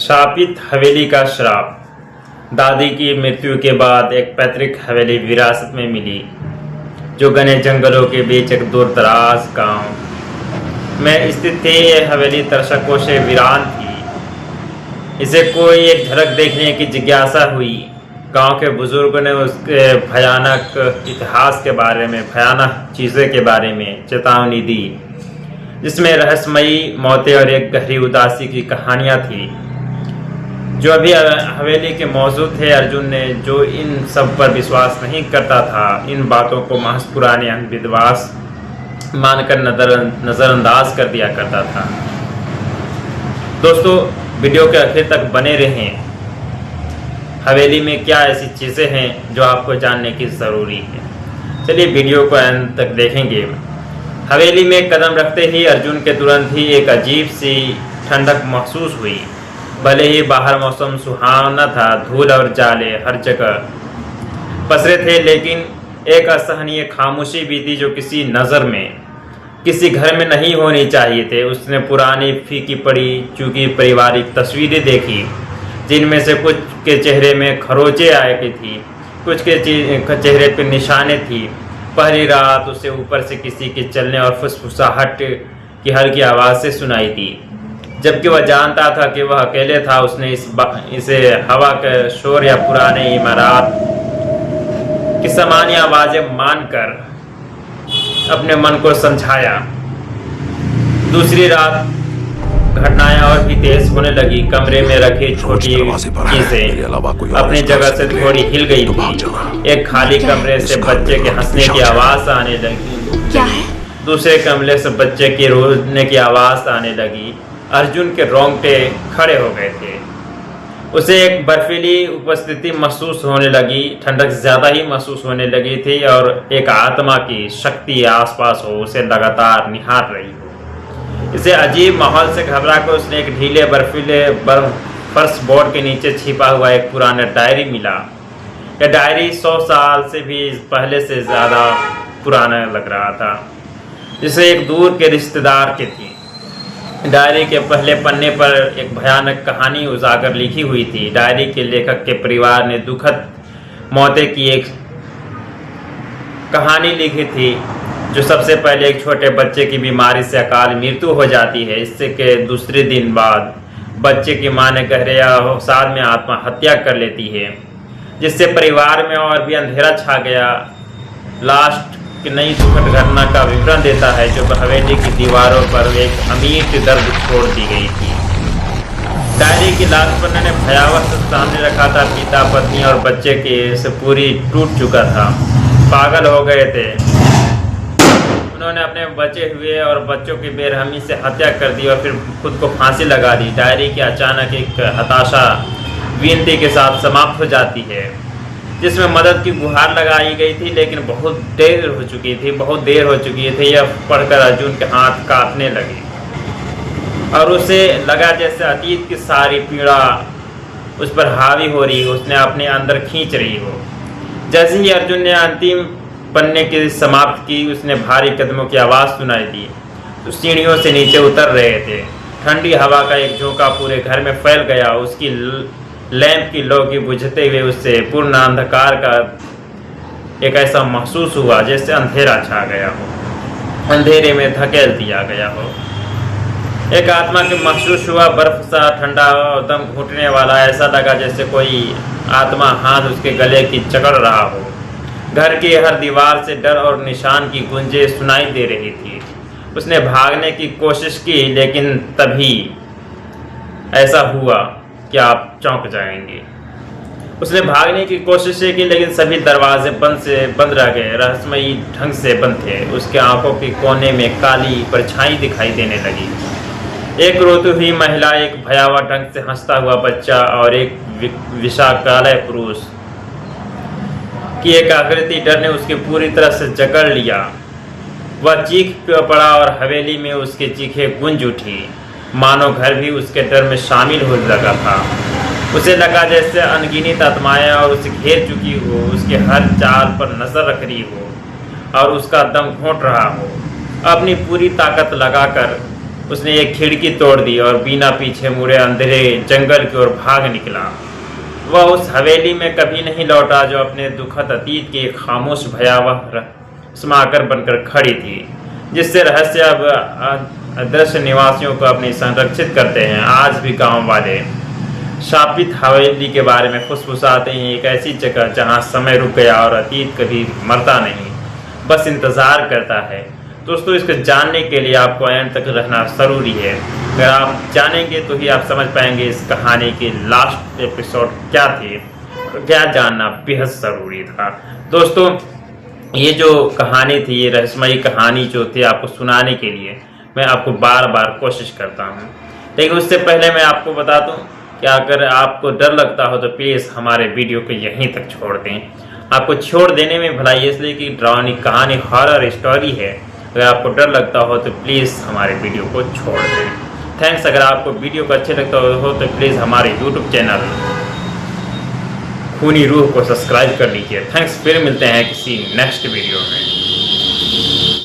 शापित हवेली का श्राप। दादी की मृत्यु के बाद एक पैतृक हवेली विरासत में मिली, जो घने जंगलों के बीच एक दूर दराज गांव में स्थित थी। ये हवेली दर्शकों से वीरान थी। इसे कोई एक झलक देखने की जिज्ञासा हुई। गांव के बुजुर्गों ने उसके भयानक इतिहास के बारे में, भयानक चीज़ों के बारे में चेतावनी दी, जिसमें रहस्यमयी मौतें और एक गहरी उदासी की कहानियां थी। जो अभी हवेली के मौजूद थे, अर्जुन ने, जो इन सब पर विश्वास नहीं करता था, इन बातों को महज पुराने अंधविश्वास मानकर नज़रअंदाज कर दिया करता था। दोस्तों, वीडियो के आखिर तक बने रहें। हवेली में क्या ऐसी चीज़ें हैं जो आपको जानने की ज़रूरी है। चलिए वीडियो को अंत तक देखेंगे। हवेली में कदम रखते ही अर्जुन के तुरंत ही एक अजीब सी ठंडक महसूस हुई। भले ही बाहर मौसम सुहावना था, धूल और जाले हर जगह पसरे थे, लेकिन एक असहनीय खामोशी भी थी जो किसी नज़र में, किसी घर में नहीं होनी चाहिए थे। उसने पुरानी फीकी पड़ी चूंकि पारिवारिक तस्वीरें देखी, जिनमें से कुछ के चेहरे में खरोंचे आए थी, कुछ के चेहरे पर निशाने थी। पहली रात उसे ऊपर से किसी के चलने और फुसफुसाहट की हल्की आवाज़ से सुनाई दी, जबकि वह जानता था कि वह अकेले था। उसने इसे हवा के शोर या पुराने इमारत की सामान्य आवाज़ें मानकर अपने मन को समझाया। दूसरी रात घटनाएं और भी तेज होने लगी। कमरे में रखी छोटी चीजें अपनी जगह से थोड़ी हिल गई थी। एक खाली कमरे से बच्चे के हंसने की आवाज़ आने लगी। क्या है? दूसरे कमरे से बच्चे के रोने की आवाज़ आने लगी। अर्जुन के रोंगटे खड़े हो गए थे। उसे एक बर्फीली उपस्थिति महसूस होने लगी। ठंडक ज़्यादा ही महसूस होने लगी थी और एक आत्मा की शक्ति आसपास हो, उसे लगातार निहार रही हो। इसे अजीब माहौल से घबरा कर उसने एक ढीले बर्फीले फर्श बोर्ड के नीचे छिपा हुआ एक पुराना डायरी मिला। यह डायरी 100 साल से भी पहले से ज़्यादा पुराना लग रहा था, जिसे एक दूर के रिश्तेदार की थी। डायरी के पहले पन्ने पर एक भयानक कहानी उजागर लिखी हुई थी। डायरी के लेखक के परिवार ने दुखद मौतें की एक कहानी लिखी थी, जो सबसे पहले एक छोटे बच्चे की बीमारी से अकाल मृत्यु हो जाती है। इससे के दूसरे दिन बाद बच्चे की मां ने गहरे अवसाद में आत्महत्या कर लेती है, जिससे परिवार में और भी अंधेरा छा गया। लास्ट की नई दुखद घटना का विवरण देता है, जो हवेली की दीवारों पर एक अमीर दर्द छोड़ दी गई थी। डायरी की लास्ट पन्ने ने भयावह सामने रखा था। पिता, पत्नी और बच्चे के से पूरी टूट चुका था, पागल हो गए थे। उन्होंने अपने बचे हुए और बच्चों की बेरहमी से हत्या कर दी और फिर खुद को फांसी लगा दी। डायरी की अचानक एक हताशा विनती के साथ समाप्त हो जाती है, जिसमें मदद की गुहार लगाई गई थी, लेकिन बहुत देर हो चुकी थी। यह पढ़कर अर्जुन के हाथ कांपने लगे और उसे लगा जैसे अतीत की सारी पीड़ा उस पर हावी हो रही हो, उसने अपने अंदर खींच रही हो। जैसे ही अर्जुन ने अंतिम पन्ने की समाप्त की, उसने भारी कदमों की आवाज़ सुनाई दी, तो सीढ़ियों से नीचे उतर रहे थे। ठंडी हवा का एक झोंका पूरे घर में फैल गया। उसकी लैंप की लौ की बुझते हुए उससे पूर्ण अंधकार का एक ऐसा महसूस हुआ जैसे अंधेरा छा गया हो, अंधेरे में धकेल दिया गया हो। एक आत्मा के महसूस हुआ, बर्फ सा ठंडा और दम घुटने वाला। ऐसा लगा जैसे कोई आत्मा हाथ उसके गले की जकड़ रहा हो। घर की हर दीवार से डर और निशान की गूंजें सुनाई दे रही थी। उसने भागने की कोशिश की, लेकिन तभी ऐसा हुआ कि आप चौंक जाएंगे। उसने भागने की कोशिश की, लेकिन सभी दरवाजे बंद रह गए, रहस्यमयी ढंग से बंद थे। उसके आंखों के कोने में काली परछाई दिखाई देने लगी। एक रोती हुई महिला, एक भयावह ढंग से हंसता हुआ बच्चा और एक विशालकाय पुरुष की एक आकृति। डर ने उसके पूरी तरह से जकड़ लिया। वह चीख पड़ा और हवेली में उसकी चीखें गूंज उठी, मानो घर भी उसके डर में शामिल हो लगा था। उसे लगा जैसे अनगिनत आत्माएं और उसे घेर चुकी हो, उसके हर चाल पर नजर रख रही हो और उसका दम घोंट रहा हो। अपनी पूरी ताकत लगाकर उसने एक खिड़की तोड़ दी और बिना पीछे मुड़े अंधेरे जंगल की ओर भाग निकला। वह उस हवेली में कभी नहीं लौटा जो अपने दुखद अतीत की एक खामोश भयावह स्माकर बनकर खड़ी थी, जिससे रहस्य अब अदृश्य निवासियों को अपने संरक्षित करते हैं। आज भी गांव वाले शापित हवेली के बारे में फुसफुसाते हैं, एक ऐसी जगह जहां समय रुक गया और अतीत कभी मरता नहीं, बस इंतजार करता है। दोस्तों, इसको जानने के लिए आपको एंड तक रहना ज़रूरी है। अगर आप जानेंगे तो ही आप समझ पाएंगे इस कहानी के लास्ट एपिसोड क्या थे, क्या जानना बेहद ज़रूरी था। दोस्तों, ये जो कहानी थी, ये रहस्यमयी कहानी जो थी आपको सुनाने के लिए मैं आपको बार बार कोशिश करता हूँ, लेकिन उससे पहले मैं आपको बता दूँ कि अगर आपको डर लगता हो तो प्लीज़ हमारे वीडियो को यहीं तक छोड़ दें। आपको छोड़ देने में भलाई इसलिए कि डरावनी कहानी हॉरर स्टोरी है। अगर आपको डर लगता हो तो प्लीज़ हमारे वीडियो को छोड़ दें। थैंक्स। अगर आपको वीडियो को अच्छे लगता हो तो प्लीज़ हमारे यूट्यूब चैनल खूनी रूह को सब्सक्राइब कर लीजिए। थैंक्स। फिर मिलते हैं किसी नेक्स्ट वीडियो में।